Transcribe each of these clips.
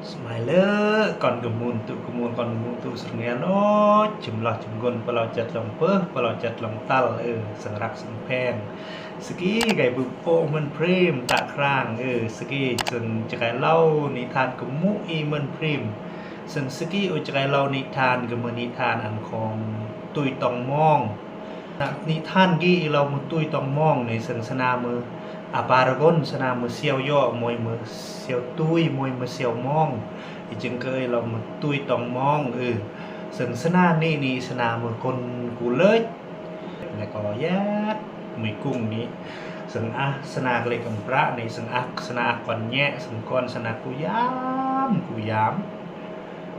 Smile kon kemun tu serngian oh jumlah jenggon kalau jat long peh kalau jat long tal สังรักสังแพงสกีไก่บุโปมันพรีมตะครางสกีจนจะไก่เล่านิทานกมุอีมันพรีมซึ่งสกีอุจะไก่เล่านิทานกมนิทานอันของตุยตองมองนิทานกี้เรามุตุยตองมองในสังสนามืออาปารากอนสนามือเซียวย่อมวยมือเซียวตุยมวยมือเซียวมองอีจึงเคยเรามือตุยตองมองซึ่งสนานี่สนามือคนกูเลยแล้วก็ยาดมือกุ้งนี้ซึ่งสนากเลยกำพระในซึ่งสนาก่อนแยะซึ่งก่อนสนากูยาม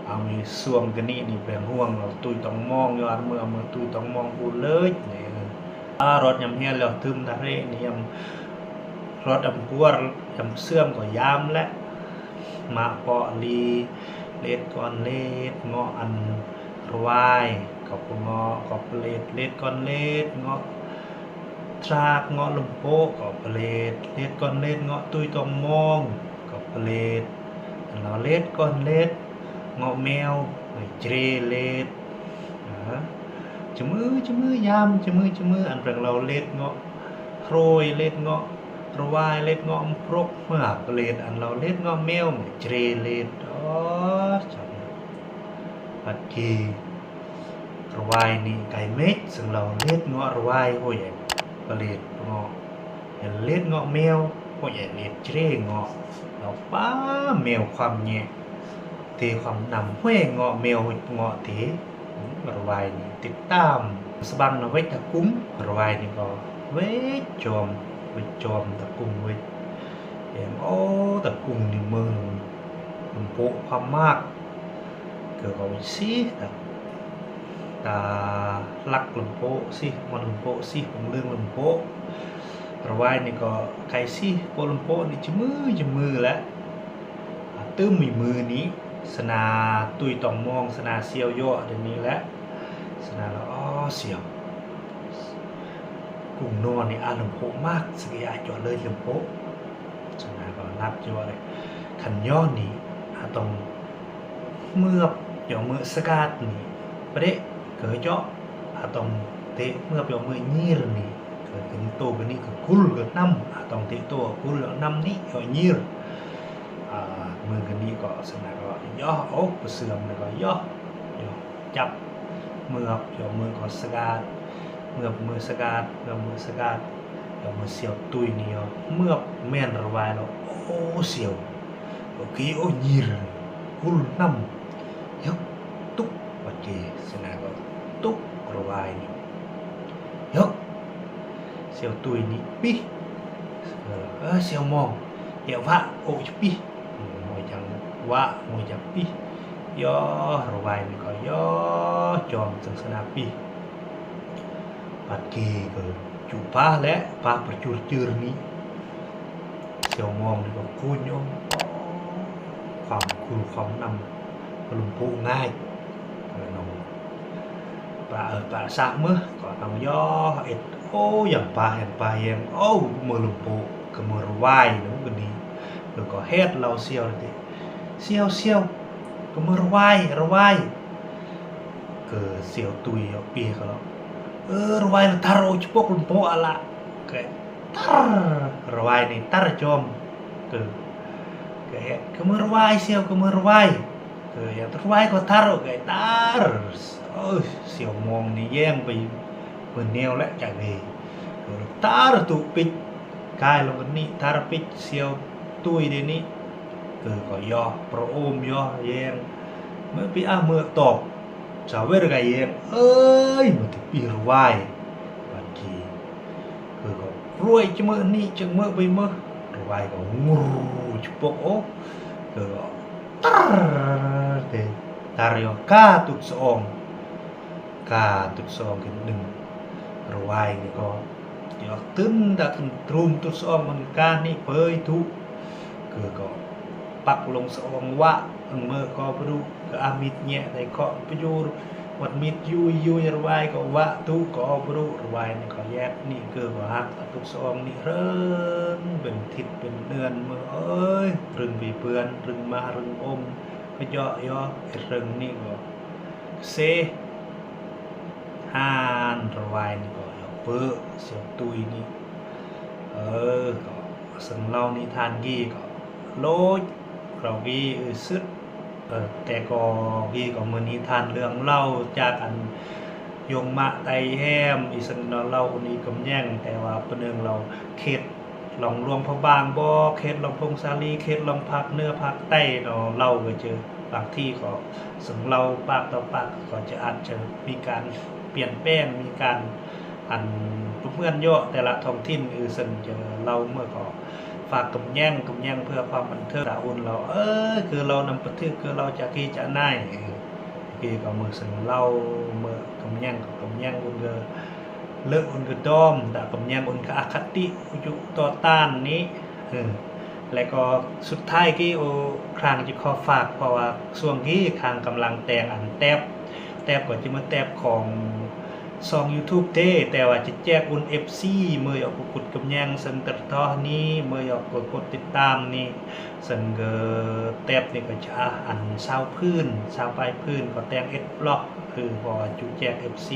เอามีส่วงกันนี่แบ่งห่วงเราตุยตองมองย้อนเมื่อตุยตองมองกูเลยรถยำเฮียแล้วทึมทะเลนี่ยำรถปัวยำเสื่อมก็ยามและมาเปาะลีเลดก่อนเลดเงาะอันรวายกับเงาะกับเลดก่อนเลดเงาะทรากเงาะลมโปกับเลดก่อนเลดเงาะตุยตองมองกับเลดเราเลดก่อนเลดเงาะแมวเจรเลดจมือยามจมืออันเป็นเราเลดเงาะโรยเลดเงาะรวายเลดเงาะพรกเมื่อเลดอันเราเลดเงาะแมวเจรเลดจังปัดกีรวายนี่ไก่เม็ดซึ่งเราเลดเงาะรวายโหยเลดเงาะเลดเงาะแมวโหยเลดเจรเงาะเราป้าแมวความแย่เทความนำห้วยเงาะแมวเงาะเทรวายนี่ติดตามสบังเอาไว้ตะกุ้มรวายนี่ก็ไว้จอมตะกุ้งไว้ตะกุ้งนี่มือลำโพความมากเกิดเอาไว้สิตาลักลำโพสิมันลำโพสิผมเรื่องลำโพรวายนี่ก็ไก่สิโปลำโพนี่จะมือแล้วตื้มมีมือนี้สนาตุยตองมองสนาเซียวย่อเดี๋ยวนี้แล้วสนาแล้วเสียวกุ้งนอนนี่ลำโพมากสกิยาจอดเลยลำโพสนาก็นับจอเลยขันย่อนี่ต้องเมื่อมือสกัดนี่ประเดะเกิดเจาะต้องเตะเมื่อเปียวมือยี่รนี่เกิดถึงโตกันนี่ก็กุลเกิดน้ำต้องเตะตัวกุลแล้วน้ำนี่เอายี่รมือกันนี้ก็สนาก็ย่อเสื่อมแล้วก็ย่อจับมือมือก็สกัดเมื่อมือสกัดมือเสียวตุยนี่เมื่อแม่นระวายแล้วเสียวโอเคยีรกุลน้ำยกตุ๊กโอเคสนาก็ตุ๊กระวายนี่ยกเสียวตุยนี่ปีเสียวมองเหี่ยวพระจะปีมวยจังวะมวยจังปีย่อระวายนี่ก็ย่อจอมสังสนาปีปัดกีก็จุป้าและป้าประจุจืดนี้เสียวมองนี่ก็คูณโยมความนำกลุ่มผู้ง่ายน้องป้าสะมื้อก็ต้องย่ออย่างป้าแห่งป้าแห่งมือลุงปู่กับมือระวายน้องกันนี้แล้วก็เฮ็ดเราเสียวเลยเสียวกับมือระวายก็เสียวตุยปีก็แล้วrwai ni taro cepok lumpo ala kayak rwai ni tar jom kayak kemerwai siau kemerwai yang terwai ko taro kayak tar siau mong ni yangไปmeneo lek jak ni tar tu pich kai lo ni tar pich siau tui de ni ko yo pro om yo yang me pi me topชาวเวรกายมันถึงปีรวายบางทีก็รวยจังเมื่อนี่จังเมื่อไปเมื่อรวายก็งูจุปกก็ตาเรียกาตุกสองกันหนึ่งรวายนี่ก็เดี๋ยวตึ้งดักตรุมตุกสองมันกานี่เผยทุกก็ปักลงสองวะเมื่อก็ไปดูก็อามิดเนี่ยแต่ก็ไปอยู่ วัดมิดยูระบายก็วะตุก็บรุระบายนี่ก็แยกนี่เกิดว่าฮักตุกซองนี่เริ่มเป็นทิศเป็นเดือนเมื่อเอ้ยรึงวีเปือนรึงมารึงอมก็ย่อย่อรึงนี่ก็เซฮานระบายนี่ก็เปื้อเสียวตุยนี่ก็สังเล่านิทานกี้ก็โลดเรากี้ซึดแต่ก็กี้ก็มือนิทานเรื่องเล่าจากอันยงมะไตแฮมอีสันเล่าคนนี้กำแย่งแต่ว่าประเดิมเราเขตลองรวมพระบางบ่เขตลองพงศาลีเขตลองพักเนื้อพักใต้เนาะเล่าก็เจอบางที่ก็สังเล่าปากต่อปากก็จะอาจจะมีการเปลี่ยนแปลงมีการอันเพื่อนย่อแต่ละท้องถิ่นสันจะเล่าเมื่อก็ฝากกำแย่งเพื่อความบันเทิงดาอุ่นเราคือเรานำประเทศคือเราจะกี่จะน่ายกี่ก็มือสังเล่าเมื่อกำแย่งอุ่นก็เลิกอุ่นก็ดอมแต่กำแย่งอุ่นก็อคติอุจต่อต้านนี้แล้วก็สุดท้ายกี่ครั้งจะขอฝากเพราะว่าช่วงนี้ครั้งกำลังแต่งอันแทบก็จะมาแทบของซอง YouTube เต้แต่ว่าจะแจกอุ่น FC เมื่อออกกดกำยังสันตร์ทอนี้เมื่อออกกดติดตามนี่สังเกแทบนี่ก็จะอันชาวพื้นชาวปลายพื้นก็แต่งเอ็ดบล็อกคือพอจุแจก FC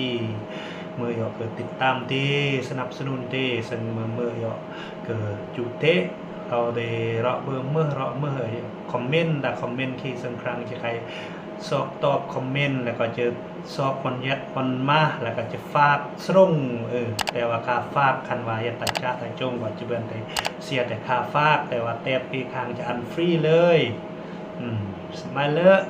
เมื่อออกเกิดติดตามที่สนับสนุนที่สังเมื่อออกเกิดจุเตะเราได้เราเมื่อคอมเมนต์แต่คอมเมนต์ที่สังครั้งจะใครสอบตอบคอมเมนต์แล้วก็จะสอบคนยัดคนมาแล้วก็จะฝากส่งแต่ว่าค่าฝากคันว่ายัดตาจ้าตาจงว่าจะเป็นแต่เสียแต่ค่าฝากแต่ว่าแทบปีครั้งจะอันฟรีเลยสมัยเลอะ